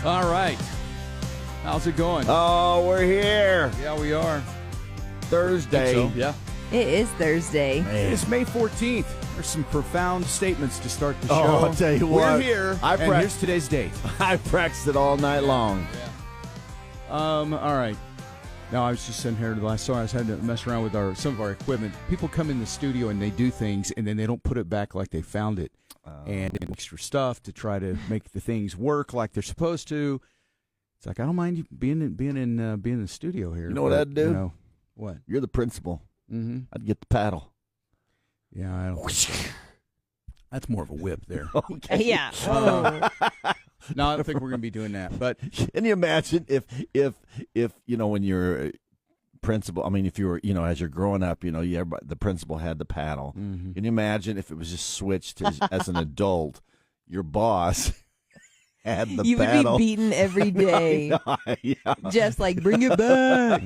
All right. How's it going? Oh, we're here. Yeah, we are. Thursday. So, yeah. It is Thursday. It's May 14th. There's some profound statements to start the show. Oh, I'll tell you what. We're here, and here's today's date. I practiced it all night long. Yeah. All right. Now, I was just sitting here the last song. I was having to mess around with some of our equipment. People come in the studio and they do things, and then they don't put it back like they found it. And extra stuff to try to make the things work like they're supposed to. It's like, I don't mind you being in the studio here. You know what I'd do? You know, what? You're the principal. Mm-hmm. I'd get the paddle. Yeah, I don't. That's more of a whip there. Okay. Yeah. No, I don't think we're going to be doing that. But can you imagine if when you're principal, I mean, if you were, as you're growing up, the principal had the paddle. Mm-hmm. Can you imagine if it was just switched as an adult, your boss had the you paddle? You would be beaten every day. Yeah. Just like, bring it back.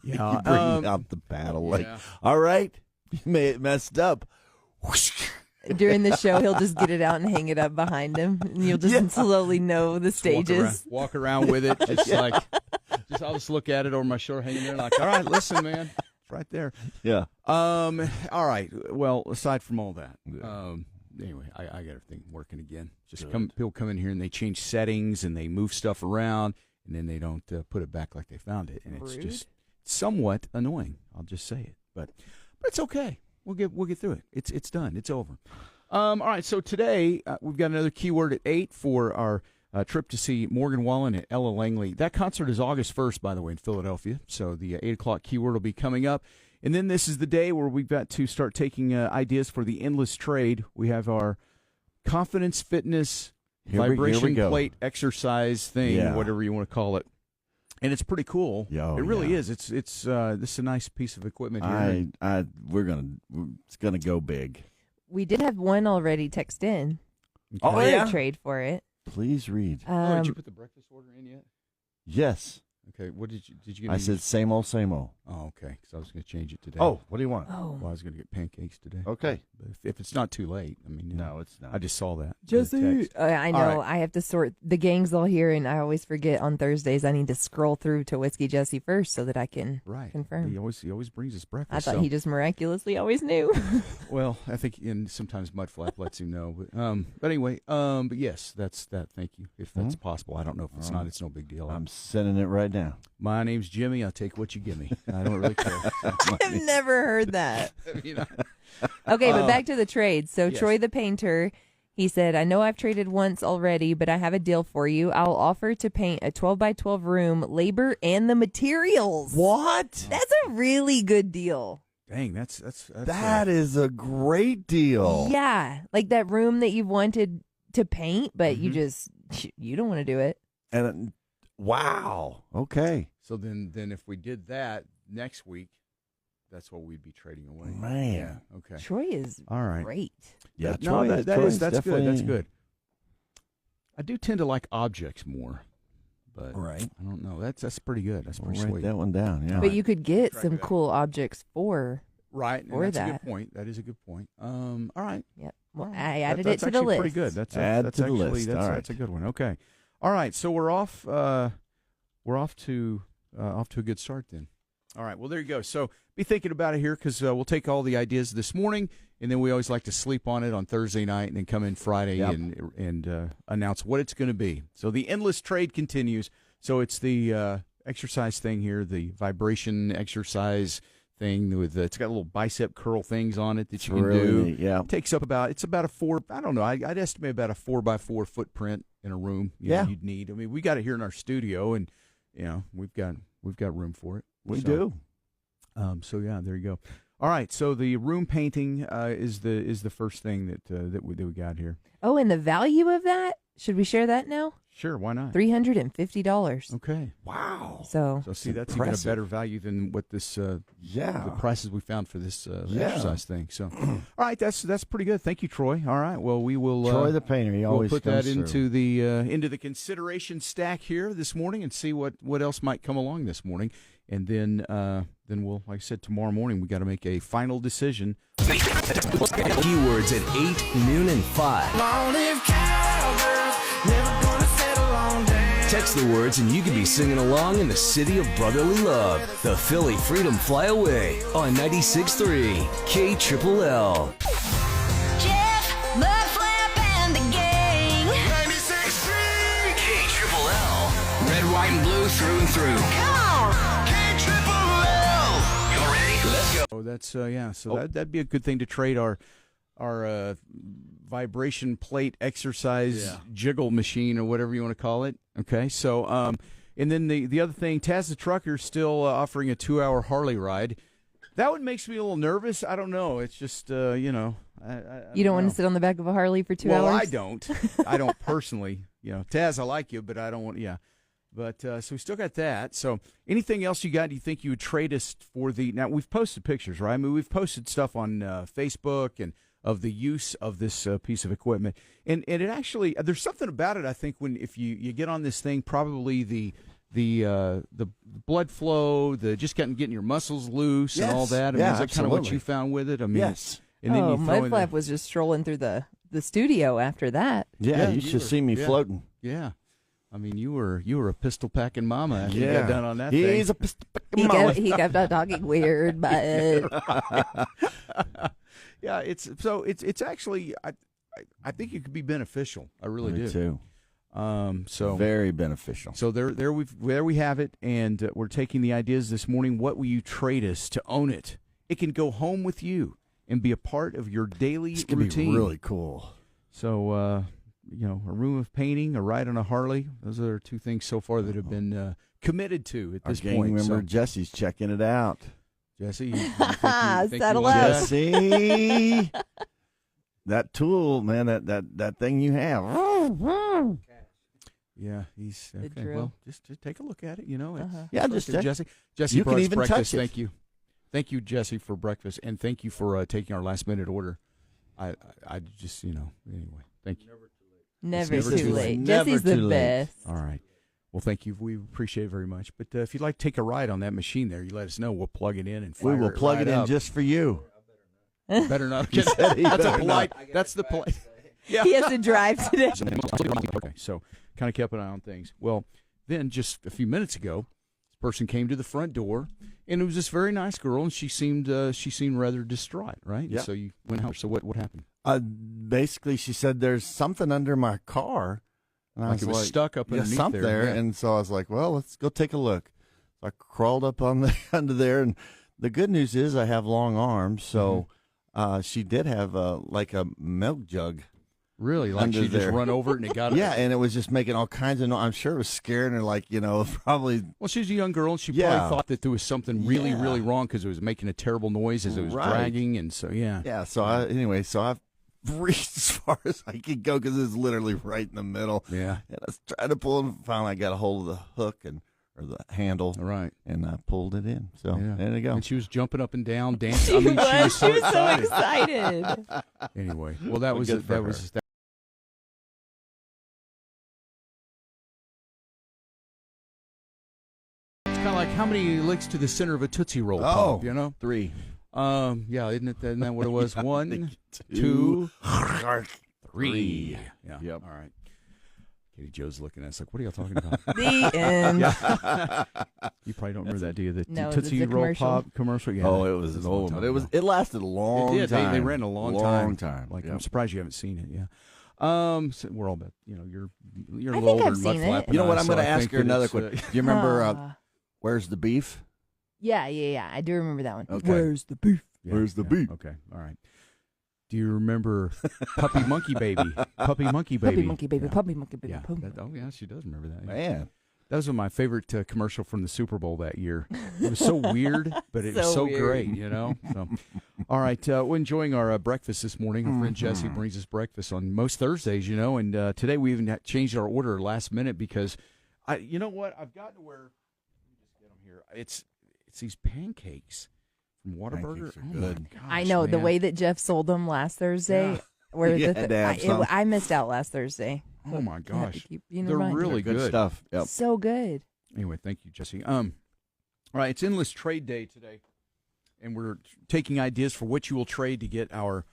Yeah. Bringing out the paddle. All right, you messed up. During the show, he'll just get it out and hang it up behind him, and you'll just slowly know the stages. Walk around with it, I'll just look at it over my shoulder, hanging there, like, all right, listen, man, it's right there. Yeah. All right. Well, aside from all that, anyway, I got everything working again. Just people come in here and they change settings and they move stuff around, and then they don't put it back like they found it, and it's just somewhat annoying. I'll just say it, but it's okay. We'll get through it. It's done. It's over. All right. So today we've got another keyword at 8 for our trip to see Morgan Wallen at Ella Langley. That concert is August 1st, by the way, in Philadelphia. So the 8 o'clock keyword will be coming up. And then this is the day where we've got to start taking ideas for the endless trade. We have our confidence, fitness, vibration plate exercise thing, whatever you want to call it. And it's pretty cool. It really is. It's this is a nice piece of equipment here. It's gonna go big. We did have one already text in. Oh, yeah? Trade for it. Please read. Did you put the breakfast order in yet? Yes. Okay. What did you get? I said same old, same old. Oh, okay. Because I was going to change it today. Oh, what do you want? Oh. Well, I was going to get pancakes today. Okay. But if it's not too late, I mean, no, it's not. I just saw that. Jesse, I know. Right. I have to sort the gang's all here, and I always forget on Thursdays. I need to scroll through to Whiskey Jesse first so that I can confirm. He always brings us breakfast. I thought he just miraculously always knew. Well, I think sometimes Mudflap lets him know. But anyway, but yes, that's that. Thank you. If that's possible, I don't know if it's not. It's no big deal. I'm sending it right now. My name's Jimmy. I'll take what you give me. I don't really care. I've never heard that. Okay, but back to the trade. So yes. Troy the painter, he said, I know I've traded once already, but I have a deal for you. I'll offer to paint a 12x12 room, labor, and the materials. What? That's a really good deal. Dang, that is a great deal. Yeah, like that room that you've wanted to paint, but you don't want to do it. And wow. Okay. So then if we did that next week, that's what we'd be trading away. Man. Yeah. Okay. Troy is great. Yeah, that's definitely... good. That's good. I do tend to like objects more, but I don't know. That's pretty good. That's pretty sweet. Write that one down. Yeah. But you could get some cool objects for that's a good point. That is a good point. All right. Yep. Well, I added it to the list. Pretty good. That's to the list. That's a good one. Okay. All right. So we're off. We're off to a good start then. All right. Well, there you go. So be thinking about it here because we'll take all the ideas this morning, and then we always like to sleep on it on Thursday night and then come in Friday and announce what it's going to be. So the endless trade continues. So it's the exercise thing here, the vibration exercise thing with it's got little bicep curl things on it that you can do. Neat, yeah. It takes up about a 4. I don't know. I'd estimate about a 4x4 footprint in a room. You'd need. I mean, we got it here in our studio, and we've got room for it. We do. So yeah, there you go. All right. So the room painting is the first thing that we got here. Oh, and the value of that? Should we share that now? Sure. Why not? $350. Okay. Wow. So see, that's even a better value than what this the prices we found for this exercise thing. So all right, that's pretty good. Thank you, Troy. All right. Well, we will Troy the painter. He always put that comes into the consideration stack here this morning and see what else might come along this morning. And then we'll, like I said, tomorrow morning we got to make a final decision. Keywords at 8, noon, and 5. Long live cowgirls, never gonna settle Text the words and you can be singing along in the city of brotherly love. The Philly Freedom Flyaway on 96.3 KLLL. Jeff, Mudflap and the Gang. 96.3 KLLL. Red, white, and blue through and through. Come on. KLLL. You ready? Let's go. Oh, that's So that'd be a good thing to trade our vibration plate exercise jiggle machine or whatever you want to call it. Okay, so and then the other thing, Taz the Trucker still offering a 2-hour Harley ride. That one makes me a little nervous. I don't know. It's just you know. You don't want to sit on the back of a Harley for 2 hours? Well, I don't. I don't personally. You know, Taz, I like you, but I don't want. Yeah. But so we still got that. So anything else you got? Do you think you would trade us for the? Now we've posted pictures, right? I mean, we've posted stuff on Facebook and of the use of this piece of equipment, and it actually there's something about it. I think if you get on this thing, probably the blood flow, the just getting your muscles loose and all that. I mean, is that kind of what you found with it? I mean, yes. And then Mudflap was just strolling through the studio after that. Yeah, you should see me floating. Yeah. I mean, you were a pistol packing mama after you got done on that thing. He's a pistol packing mama. He kept on talking weird, but yeah, it's actually I think it could be beneficial. I really do. Me too. So very beneficial. So there we have it, and we're taking the ideas this morning. What will you trade us to own it? It can go home with you and be a part of your daily It's routine. Be really cool. So you know, a room of painting, a ride on a Harley. Those are two things so far that have been committed to at this Our gang point. member So, Jesse's checking it out. Jesse, you think Settle you want up. that? Jesse, that tool, man, that thing you have. Yeah, he's The okay. drill. Well, just take a look at it. You know, Yeah, just check. Jesse. Jesse You brought can us even breakfast. touch it. Thank you, Jesse, for breakfast, and thank you for taking our last minute order. I just anyway, thank you. never never too too late. late. Jesse's Never the too late. best. All right. Well, thank you. We appreciate it very much. But if you'd like to take a ride on that machine there, you let us know. We'll plug it in and fire We will plug right it in up. just for you. Better not. He said he That's a better polite. not. That's the polite. Yeah. He has to drive today. Okay, so kind of kept an eye on things. Well, then just a few minutes ago, this person came to the front door, and it was this very nice girl, and she seemed rather distraught, right? Yeah. So you went out. So what happened? Basically, she said there's something under my car. And I Like it was stuck up underneath something there. Yeah. And so I was like, well, let's go take a look. So I crawled up on the under there, and the good news is I have long arms, so she did have like a milk jug. Really? Like Under she there. just run over it and it got Yeah, and it was just making all kinds of noise. I'm sure it was scaring her, like, probably. Well, she was a young girl, and she Yeah. probably thought that there was something really, Yeah. really wrong because it was making a terrible noise as it was Right. dragging, and so yeah. Yeah, so I reached as far as I could go because it was literally right in the middle. Yeah. And I was trying to pull, and finally I got a hold of the hook or the handle. All right. And I pulled it in. So Yeah. there you go. And she was jumping up and down, dancing. She I mean, she was so excited. excited. Anyway, well, that was Good it. for That her. was. It's kind of like how many licks to the center of a Tootsie Roll pop, you know? 3. Yeah, isn't that what it was? 1, 2, 3. Yeah. Yep. All right. Katie Joe's looking at us like, what are y'all talking about? The end. You probably don't remember that, do you? The No, Tootsie the Roll commercial. Pop commercial? Yeah. Oh, it was That's an what I'm old one. talking about. It lasted a long It did. time. They ran a long time. Like Yep. I'm surprised you haven't seen it. Yeah. So we're all about you're a I little think older I've than seen Mudflap it. and You know what? I, I'm so going to I ask think her that another it's, question. Do you remember Where's the Beef? Yeah. I do remember that one. Okay. Where's the beef? Where's the beef? Okay. All right. Do you remember Puppy Monkey Baby? Puppy Monkey Baby. Puppy monkey baby. Yeah. Puppy monkey baby. Yeah. Puppy. Oh yeah, she does remember that. Yeah. Man. That was my favorite commercial from the Super Bowl that year. It was so weird, but it was So so weird. great, you know. So, all right, we're enjoying our breakfast this morning. Our friend Jesse brings us breakfast on most Thursdays, you know. And today we even changed our order last minute because, you know what? I've gotten to where. Let me just get them here. It's these pancakes from Whataburger. Pancakes are Oh good. my gosh, I know the man. way that Jeff sold them last Thursday. Yeah. Where You the had to have some. I missed out last Thursday. Oh my I had to gosh, keep you in they're mind. really Good good. stuff. Yep. So good. Anyway, thank you, Jesse. All right, it's Endless Trade Day today, and we're taking ideas for what you will trade to get our,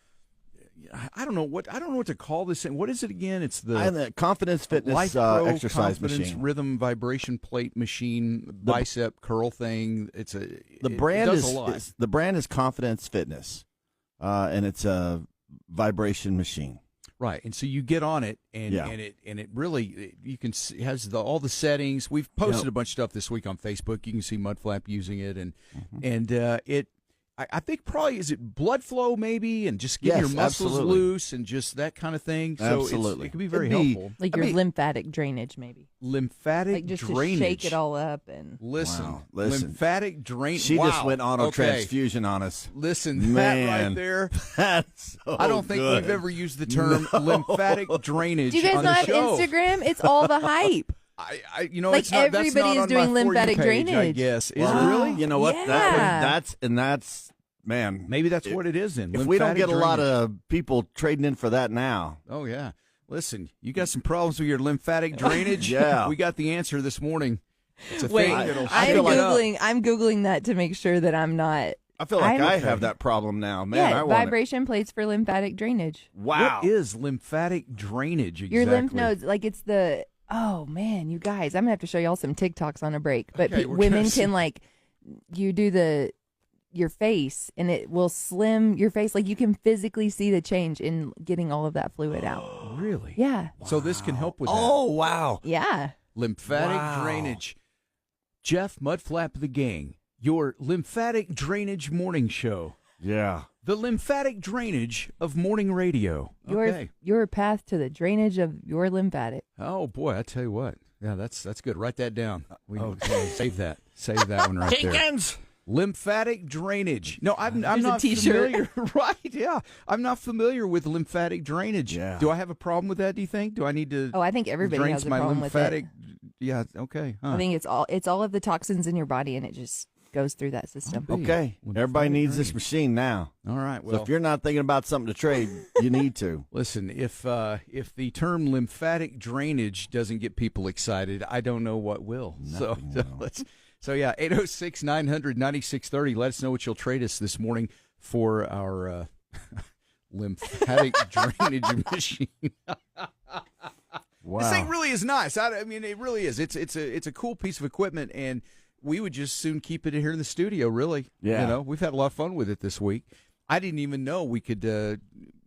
I don't know what to call this thing. What is it again? It's the Confidence Fitness Life Pro exercise Confidence machine. Rhythm Vibration Plate Machine, bicep curl thing. It brand does a lot. The brand is Confidence Fitness, and it's a vibration machine. Right, and so you get on it, and it really you can see, it has all the settings. We've posted a bunch of stuff this week on Facebook. You can see Mudflap using it, and it. I think probably is it blood flow maybe, and just getting your muscles loose and just that kind of thing. So it can be very helpful. Like your lymphatic drainage, maybe. Lymphatic like just drainage. To shake it all up and Listen. Lymphatic drainage. She just went auto transfusion on us. Listen, Man, that right there. That's so I don't think good. we've ever used the term lymphatic drainage. Do you guys on not the have show. Instagram? It's all the hype. Like it's not, everybody that's not is on doing my For You lymphatic page, drainage. I guess. Is Well, it really? You know what? Yeah. That's man. Maybe that's what it is then. If we don't get Lymphatic a lot drainage. of people trading in for that now. Oh, yeah. Listen, you got some problems with your lymphatic drainage? Yeah. We got the answer this morning. It's a Wait, thing that'll I I'm feel like- googling. I'm googling that to make sure that I'm not. I feel like I'm- I have that problem now. Man, yeah, I want vibration plates for lymphatic drainage. it. Wow. What is lymphatic drainage exactly? Your lymph nodes, like it's the. Oh man, you guys, I'm gonna have to show y'all some TikToks on a break. But Okay, we're women gonna see. can like, you do your face, and it will slim your face. Like you can physically see the change in getting all of that fluid out. Really? Yeah, So this can help with Oh, wow. yeah. that. Lymphatic Wow. drainage. Jeff Mudflap the Gang, your lymphatic drainage morning show. Yeah. The lymphatic drainage of morning radio. Okay. Your path to the drainage of your lymphatic. Oh boy, I tell you what. Yeah, that's good. Write that down. Save that. Save that one right there. Chickens. Lymphatic drainage. No, I'm There's a not t-shirt. familiar. Right? Yeah, I'm not familiar with lymphatic drainage. Yeah. Do I have a problem with that? Do you think? Do I need to? Oh, I think everybody drain has a my problem lymphatic? with it. Yeah. Okay. Huh. I think it's all of the toxins in your body, and it just goes through that system. Okay. Lymphatic Everybody needs this drainage. machine now. All right. So Well, if you're not thinking about something to trade, you need to. listen. If the term lymphatic drainage doesn't get people excited, I don't know what will. Nothing So will. let's. So yeah, 806-900-9630. Let us know what you'll trade us this morning for our lymphatic drainage machine. Wow. This thing really is nice. I mean, it really is. It's a cool piece of equipment, and we would just soon keep it here in the studio. Really, Yeah. You know, we've had a lot of fun with it this week. I didn't even know we could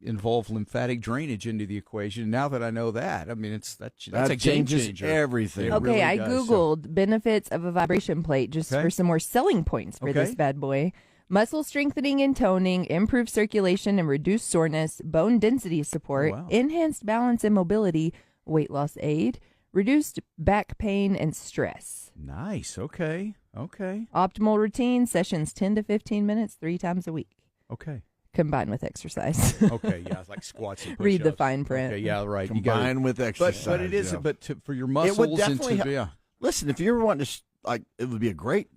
involve lymphatic drainage into the equation. Now that I know that, I mean, that's a game changes changer. everything. It Okay, really I does. Googled benefits of a vibration plate just Okay. for some more selling points for Okay. this bad boy. Muscle strengthening and toning, improved circulation and reduced soreness, bone density support, wow. enhanced balance and mobility, weight loss aid, reduced back pain and stress. Nice. Okay. Optimal routine, sessions 10 to 15 minutes 3 times a week, Okay. combined with exercise. Okay. Yeah, it's like squats and Read the push-ups. fine print. Okay. Yeah. Right. You gotta- Combined with exercise. but it is. yeah. But for your It muscles would and definitely to, help. yeah. Listen, if you ever want to, it would be a great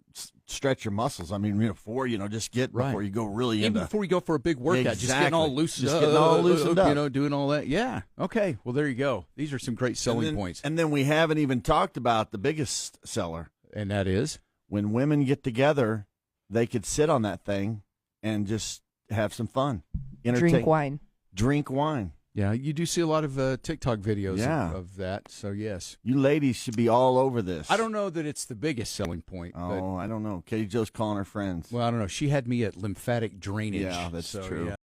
stretch your muscles. I mean, before just get Right. before you go really Even into. before we go for a big workout, just getting all Exactly. loosened Just up, getting all loosened up. you know, doing all that. Yeah. Okay. Well, there you go. These are some great selling points. And then we haven't even talked about the biggest seller. And that is? When women get together, they could sit on that thing and just have some fun. Drink wine. Drink wine. Yeah, you do see a lot of TikTok videos Yeah. of that. So, yes. You ladies should be all over this. I don't know that it's the biggest selling point. But, Oh, I don't know. Katie Jo's calling her friends. well, I don't know. She had me at lymphatic drainage. Yeah, that's so, true. Yeah.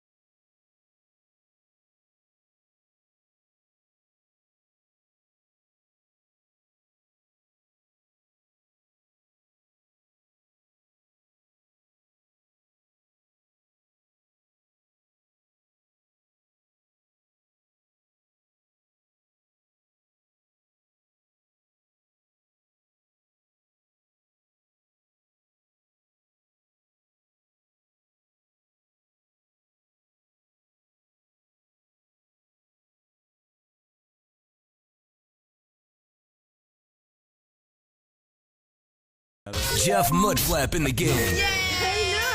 Jeff Mudflap in the Gang.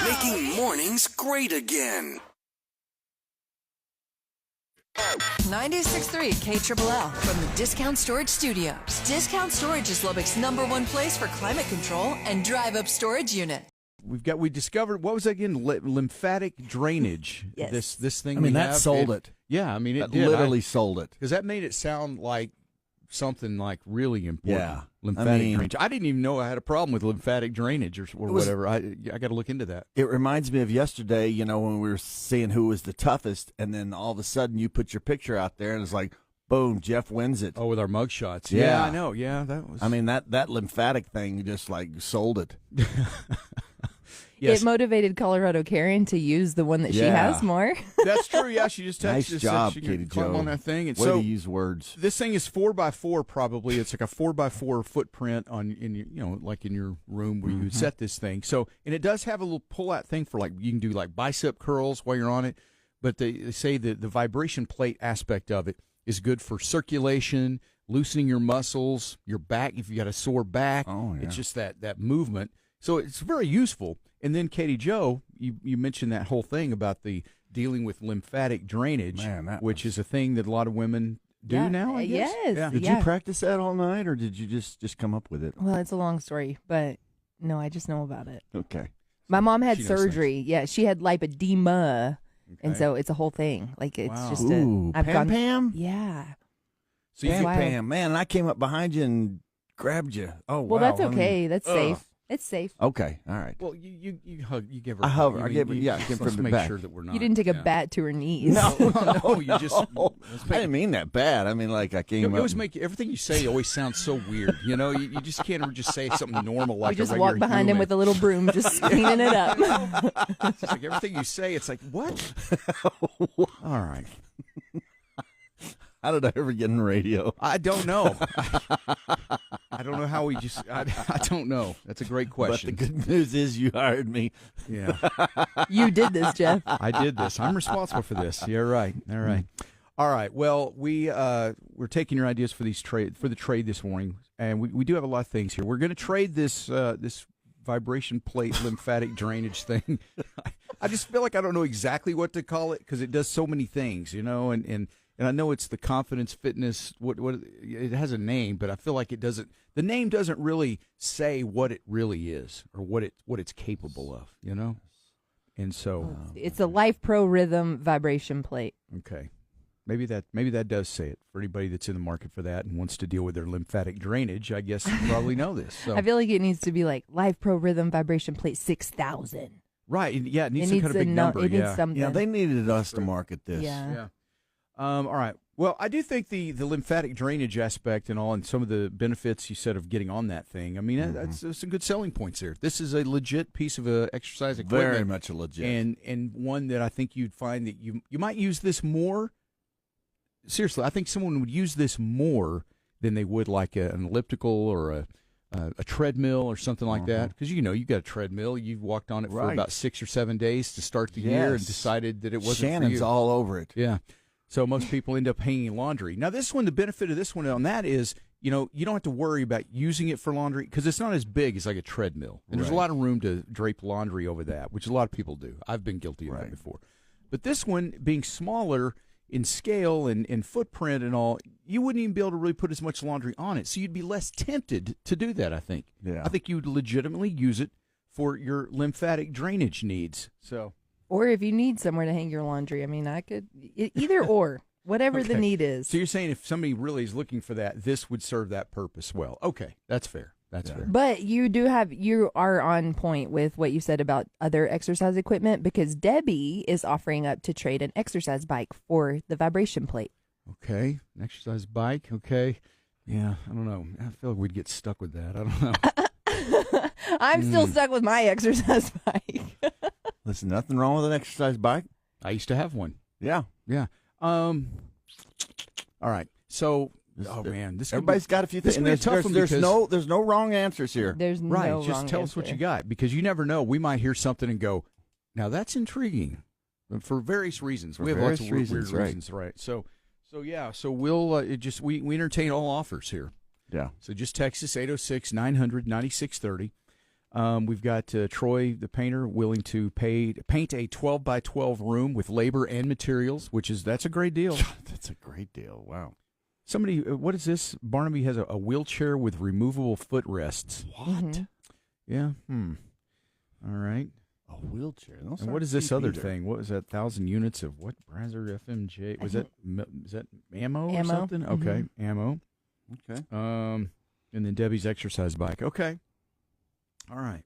Making mornings great again. 96.3 KLLL from the Discount Storage Studios. Discount Storage is Lubbock's #1 place for climate control and drive-up storage unit. we discovered, what was that again? Lymphatic drainage. Yes. This thing. I mean, we that have, sold it. Yeah, I mean, it That did. literally sold it. Because that made it sound like something like really important. Yeah. Lymphatic I mean, drainage. I didn't even know I had a problem with lymphatic drainage or whatever. I got to look into that. It reminds me of yesterday, when we were seeing who was the toughest, and then all of a sudden you put your picture out there, and it's like, boom, Jeff wins it. Oh, with our mug shots. Yeah. I know. Yeah, that was. I mean, that lymphatic thing just like sold it. Yes. It motivated Colorado Karen to use the one that she has more. That's true. Yeah, she just texted Nice us, job, said she Katie could climb Jo. on that thing. And Way so to use words. this thing is 4x4 probably. It's like a 4x4 footprint like in your room where you would set this thing. So, and it does have a little pull-out thing for you can do like bicep curls while you're on it. But they say that the vibration plate aspect of it is good for circulation, loosening your muscles, your back if you got a sore back. Oh, yeah. It's just that movement. So it's very useful. And then, Katie Jo, you mentioned that whole thing about the dealing with lymphatic drainage, which is a thing that a lot of women do now, I guess. Yes. Yeah. Did you practice that all night, or did you just come up with it? Well, it's a long story, but no, I just know about it. Okay. My mom had She knows surgery. Yeah, she had lipedema, and Okay. so it's a whole thing. Like it's Wow. just Ooh, Pam? Yeah. So you Pam, Wow. Pam. Man, and I came up behind you and grabbed you. Oh, Well, wow. that's okay. That's safe. It's safe. Okay, all right. Well, you give her. I hover. I mean, gave her. Yeah, I came let's from the make back. sure that we're not. You didn't take a yeah. bat to her knees. No, you just. I didn't mean that bad. I mean, like I came You up. always make everything you say always sounds so weird. You just can't ever just say something normal like We just a walk regular behind him human. with a little broom, just cleaning it up. It's just like everything you say, it's like what? All right. How did I ever get in radio? I don't know. I don't know how we just. I don't know. That's a great question. But the good news is you hired me. Yeah, You did this, Jeff. I did this. I'm responsible for this. You're right. All right. All right. Well, we're taking your ideas for the trade this morning, and we do have a lot of things here. We're going to trade this vibration plate lymphatic drainage thing. I just feel like I don't know exactly what to call it because it does so many things, and I know it's the confidence fitness. What it has a name, but I feel like it doesn't. The name doesn't really say what it really is or what it's capable of. And so It's a Life Pro Rhythm vibration plate. okay, maybe that does say it for anybody that's in the market for that and wants to deal with their lymphatic drainage. I guess you probably know this. So. I feel like it needs to be like Life Pro Rhythm vibration plate 6,000. Right? Yeah, it needs It some kind of big number. It yeah. needs something. Yeah, they needed us to market this. Yeah. Yeah. All right. Well, I do think the lymphatic drainage aspect and all, and some of the benefits you said of getting on that thing. I mean, that's some good selling points there. This is a legit piece of exercise equipment, Very much a legit. and one that I think you'd find that you might use this more. Seriously, I think someone would use this more than they would like an elliptical or a treadmill or something like that. Because you got a treadmill, you've walked on it for about 6 or 7 days to start the year and decided that it wasn't Shannon's for you. all over it. Yeah. So most people end up hanging laundry. Now, this one, the benefit of this one on that is, you don't have to worry about using it for laundry because it's not as big as like a treadmill. And there's a lot of room to drape laundry over that, which a lot of people do. I've been guilty of that before. But this one, being smaller in scale and footprint and all, you wouldn't even be able to really put as much laundry on it. So you'd be less tempted to do that, I think. Yeah. I think you'd legitimately use it for your lymphatic drainage needs. So... Or if you need somewhere to hang your laundry. I mean, I could either or, whatever the Okay. need is. So you're saying if somebody really is looking for that, this would serve that purpose well. Okay, that's fair. That's fair. But you are on point with what you said about other exercise equipment because Debbie is offering up to trade an exercise bike for the vibration plate. Okay, an exercise bike. Okay, yeah, I don't know. I feel like we'd get stuck with that. I don't know. I'm still stuck with my exercise bike. Listen, nothing wrong with an exercise bike. I used to have one. Yeah. Yeah. All right. So, man, this could Everybody's got a few this things. could be a tough one There's because- there's no wrong answers here. There's right. no Just wrong tell us what answer. you got because you never know. We might hear something and go, "Now that's intriguing," for various reasons. We have lots of various weird reasons, right. reasons, right? So yeah. So we'll we entertain all offers here. Yeah. So just text us 806-900-9630. We've got Troy, the painter, willing to paint a 12-by-12 room with labor and materials, that's a great deal. That's a great deal. Wow. Somebody, what is this? Barnaby has a wheelchair with removable footrests. What? Mhm. Yeah. All right. A wheelchair. Those And aren't what is this cheap other either. thing? What was that? 1,000 units of what? Brazzer FMJ? Was that is that ammo or something? Mm-hmm. Okay, ammo. Okay. And then Debbie's exercise bike. Okay. All right.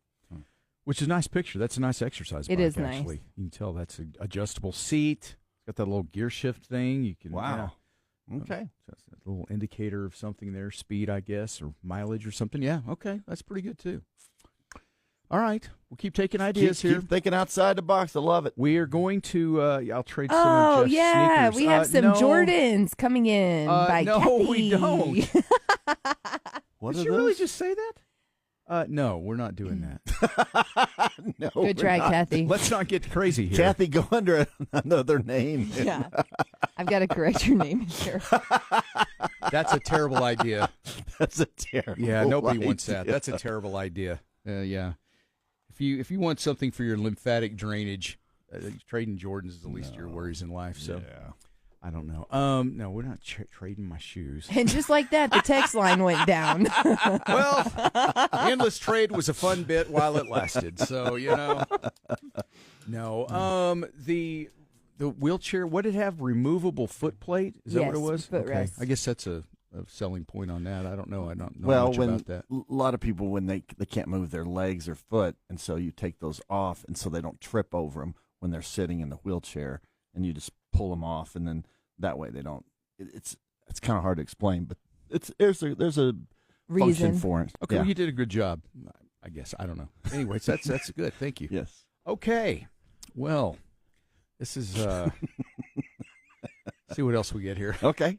Which is a nice picture. That's a nice exercise bike. It is nice. Actually, you can tell that's an adjustable seat. It's got that little gear shift thing. You can. Wow. Okay. That's a little indicator of something there, speed, I guess, or mileage or something. Yeah. Okay, that's pretty good too. All right, we'll keep taking ideas here. Keep thinking outside the box. I love it. We are going to. I'll trade some Oh, of Jeff's yeah. sneakers. We have some no. Jordans coming in by no, Kathy. we don't. What Did are you really those? just say that? No, we're not doing that. No. Good try, Kathy. Let's not get crazy here. Kathy, go under another name. Yeah. I've got to correct your name here. That's a terrible idea. That's a terrible. Yeah, nobody wants idea. that. That's a terrible idea. Yeah. If you want something for your lymphatic drainage, trading Jordans is the least of your worries in life. So Yeah. I don't know. No, we're not trading my shoes. And just like that, the text line went down. Well, endless trade was a fun bit while it lasted. So no. The wheelchair. What did it have? Removable foot plate? Is that what it Yes, was? footrest. I guess that's a selling point on that. I don't know. I don't know Well, much when about that. a lot of people when they can't move their legs or foot, and so you take those off, and so they don't trip over them when they're sitting in the wheelchair, and you just pull them off, and then that way they don't. It's kind of hard to explain, but there's a function Reason. for it. Okay, Yeah. well, you did a good job. I guess I don't know. Anyways, that's good. Thank you. Yes. Okay. Well, this is. See what else we get here. Okay.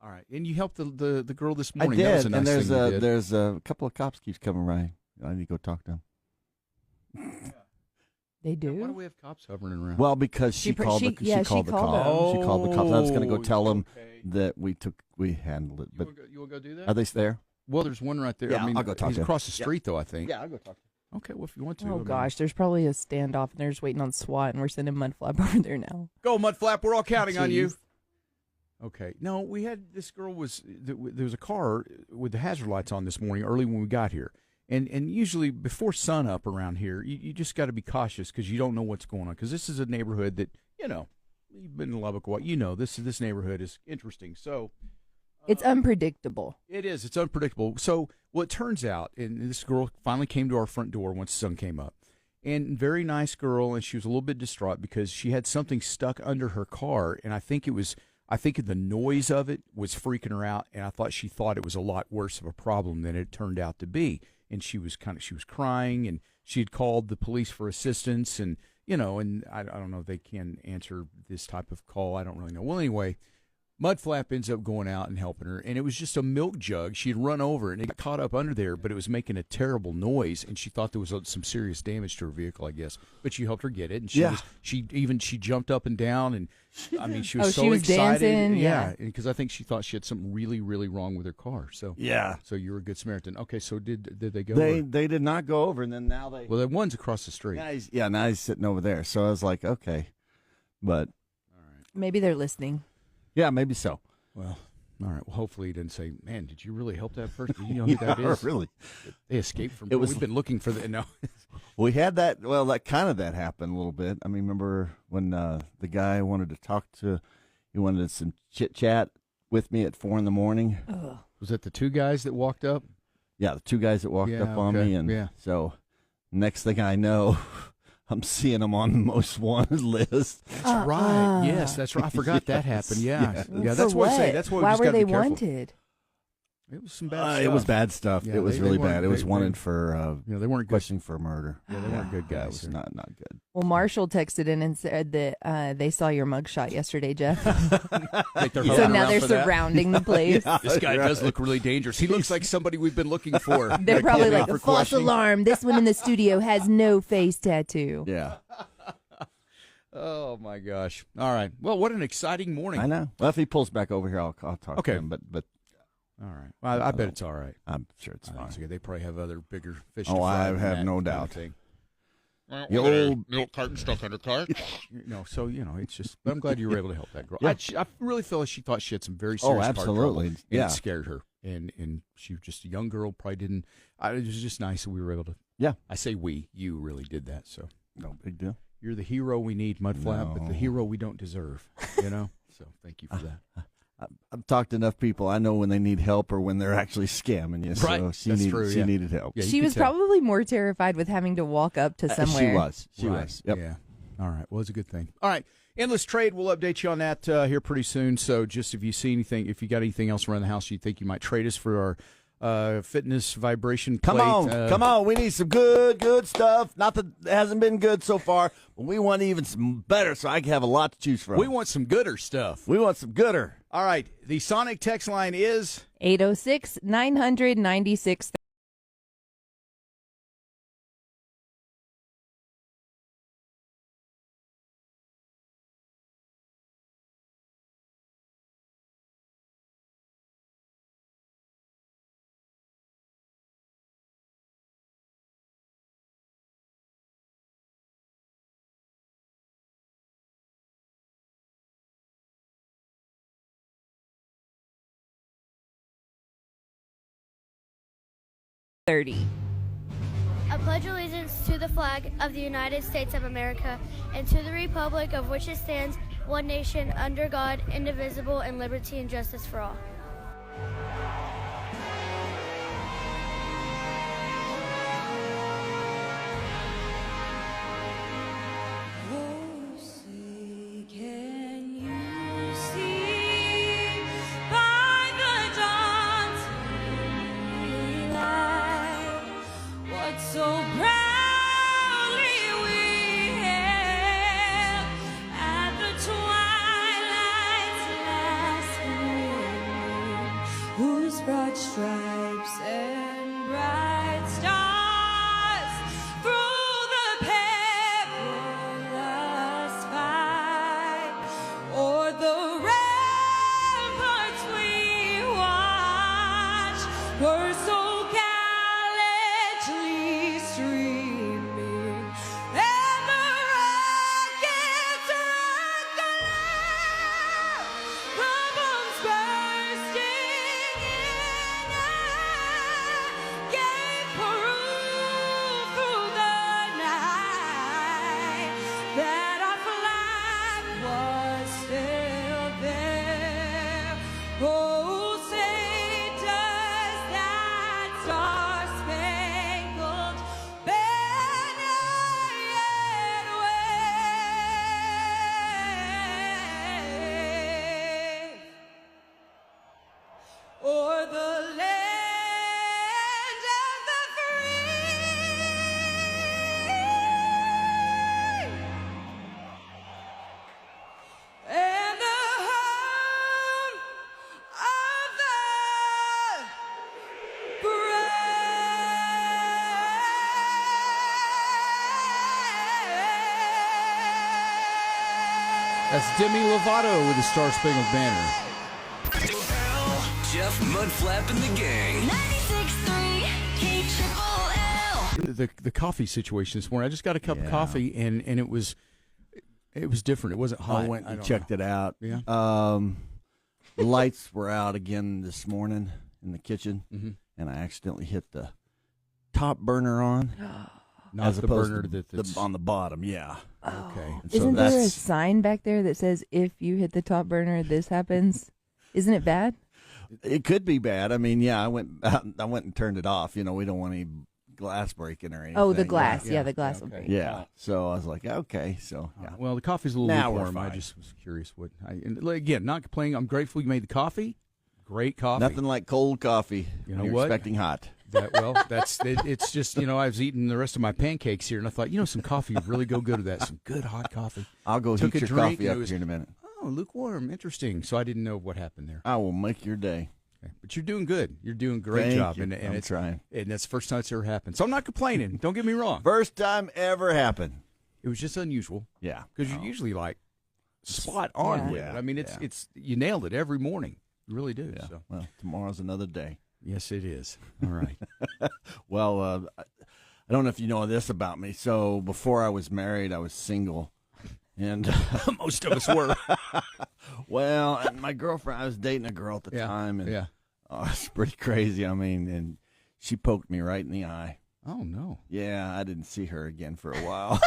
All right, and you helped the girl this I morning. did, That was a nice and thing you did. there's a couple of cops keeps coming by. I need to go talk to them. They Why do? do we have cops hovering around? Well, because she called the cops. She called the cops. I was going to go tell them okay. that we handled it. But You want to go do that? are they there? Well, there's one right there. Yeah, I mean, I'll go talk he's to him. across the street, though, I think. I'll go talk to them. Okay, well, if you want to. I Oh, mean- gosh. There's probably a standoff, and they're just waiting on SWAT, and we're sending Mudflap over there now. Go, Mudflap. We're all counting on you. Jeez. Okay. No, we had this girl there was a car with the hazard lights on this morning early when we got here. And usually before sun up around here, you just got to be cautious because you don't know what's going on. Because this is a neighborhood that, you've been in Lubbock a while. This neighborhood is interesting. So It's unpredictable. it is. It's unpredictable. So, well, it turns out, and this girl finally came to our front door once the sun came up. And very nice girl, and she was a little bit distraught because she had something stuck under her car, and I think the noise of it was freaking her out, and I thought she thought it was a lot worse of a problem than it turned out to be. And she was crying, and she had called the police for assistance, and and I don't know if they can answer this type of call. I don't really know. Well, anyway, Mudflap ends up going out and helping her, and it was just a milk jug. She had run over, and it got caught up under there, but it was making a terrible noise, and she thought there was some serious damage to her vehicle, I guess. But she helped her get it, and she jumped up and down, and I mean, she was so she was excited. dancing? Yeah, because I think she thought she had something really, really wrong with her car. So Yeah. so you were a good Samaritan. Okay, so did they go? They did not go over, and then now they. Well, the one's across the street. Now he's sitting over there. So I was like, okay, but Maybe they're listening. yeah, maybe so. Well, all right. Well, hopefully he didn't say, "Man, did you really help that person? Do you know who that is?" Really. They escaped from. It was- We've been looking for the. No. We had that. Well, that happened a little bit. I mean, remember when the guy wanted to talk to, he wanted some chit chat with me at 4 a.m. Ugh. Was that the two guys that walked up? Yeah, the two guys that walked Yeah, up on okay, me, and yeah. so next thing I know, I'm seeing them on the most wanted list. That's right. Yes, that's right. I forgot that happened. Yeah, Yes. yeah. That's For what I say. what? That's what. Why we just were gotta they be careful. wanted? It was some bad stuff. It was bad stuff. Yeah, it was they really weren't- bad. It was they- wanted for Yeah, they weren't good. questioning for murder. Yeah, they weren't good Yeah, it guys. was not good. Well, Marshall texted in and said that they saw your mugshot yesterday, Jeff. Think they're So hovering now around they're for that? surrounding the place. This guy does look really dangerous. He looks like somebody we've been looking for. They're Like, probably yeah, like, for false questioning. alarm. This one in the studio has no face tattoo. Yeah, Oh my gosh! All right. Well, what an exciting morning. I know. Well, if he pulls back over here, I'll talk Okay. to him. But All right. Well, I bet it's all right. I'm sure it's I think fine. it's okay. They probably have other bigger fish. Oh, to fry I than have that no kind of doubt. thing. The old milk carton stuck under car. So it's just. But I'm glad you were able to help that girl. Yeah. I really feel like she thought she had some very serious car absolutely. trouble, and Yeah. it scared her. and she was just a young girl. Probably didn't. It was just nice that we were able to. Yeah. I say we. You really did that. So no big deal. you're the hero we need, Mudflap, but the hero we don't deserve. So thank you for that. I've talked to enough people. I know when they need help or when they're actually scamming you. Right. So she needed help. Yeah, she was probably more terrified with having to walk up to somewhere. She was. Yep. Yeah. All right. Well, it's a good thing. All right. Endless Trade. We'll update you on that here pretty soon. So just if you see anything, if you got anything else around the house you think you might trade us for our fitness vibration plate. Come on. We need some good stuff. Not that it hasn't been good so far, but we want even some better so I can have a lot to choose from. We want some gooder stuff. We want some gooder. All right. The Sonic text line is 806-900-9630. I pledge allegiance to the flag of the United States of America and to the republic of which it stands, one nation, under God, indivisible, and liberty and justice for all. So proudly we hailed at the twilight's last gleaming, whose broad stripes and bright stars through the perilous fight o'er the ramparts we watched were so streaming, and the rockets rock the bombs bursting in gave proof through the night that our flag was still there. Oh, say does that star-spangled banner yet wave o'er the land of the free and the home of the that's Demi Lovato with the Star Spangled Banner. Jeff Mudflap and the Gang. 96.3 KLLL. The coffee situation this morning. I just got a cup of coffee and it was different. It wasn't hot. I went and checked it out. Yeah. The lights were out again this morning in the kitchen, and I accidentally hit the top burner on. Not as the opposed burner to that's on the bottom, yeah. okay. And so Isn't there a that's- sign back there that says if you hit the top burner, this happens? Isn't it bad? It could be bad. I mean, yeah, I went and turned it off. We don't want any glass breaking or anything. Oh, the glass. Yeah. Yeah, the glass Yeah, will okay. break. Yeah. So I was like, okay. So yeah. Well, the coffee's a little Now we're lukewarm. I fine. just was curious and again, not complaining. I'm grateful you made the coffee. Great coffee. Nothing like cold coffee. You know when you're what? expecting hot. It's just, I was eating the rest of my pancakes here, and I thought, some coffee would really go good with that. Some good hot coffee. I'll go Took heat a your drink, coffee and up it was- here in a minute. Oh, lukewarm. Interesting. So I didn't know what happened there. I will make your day. Okay. But you're doing good. You're doing a great Thank job. you. And I'm it's trying. And that's the first time it's ever happened. So I'm not complaining. Don't get me wrong. First time ever happened. It was just unusual. Yeah. Because you're usually like spot on Yeah. with it. I mean, it's you nailed it every morning. You really do. Yeah. So. Well, tomorrow's another day. Yes, it is. All right. Well, I don't know if you know this about me. So before I was married, I was single. And Most of us were. well, and my girlfriend, I was dating a girl at the time. And, yeah. Oh, it's pretty crazy. I mean, and she poked me right in the eye. Oh, no. Yeah, I didn't see her again for a while.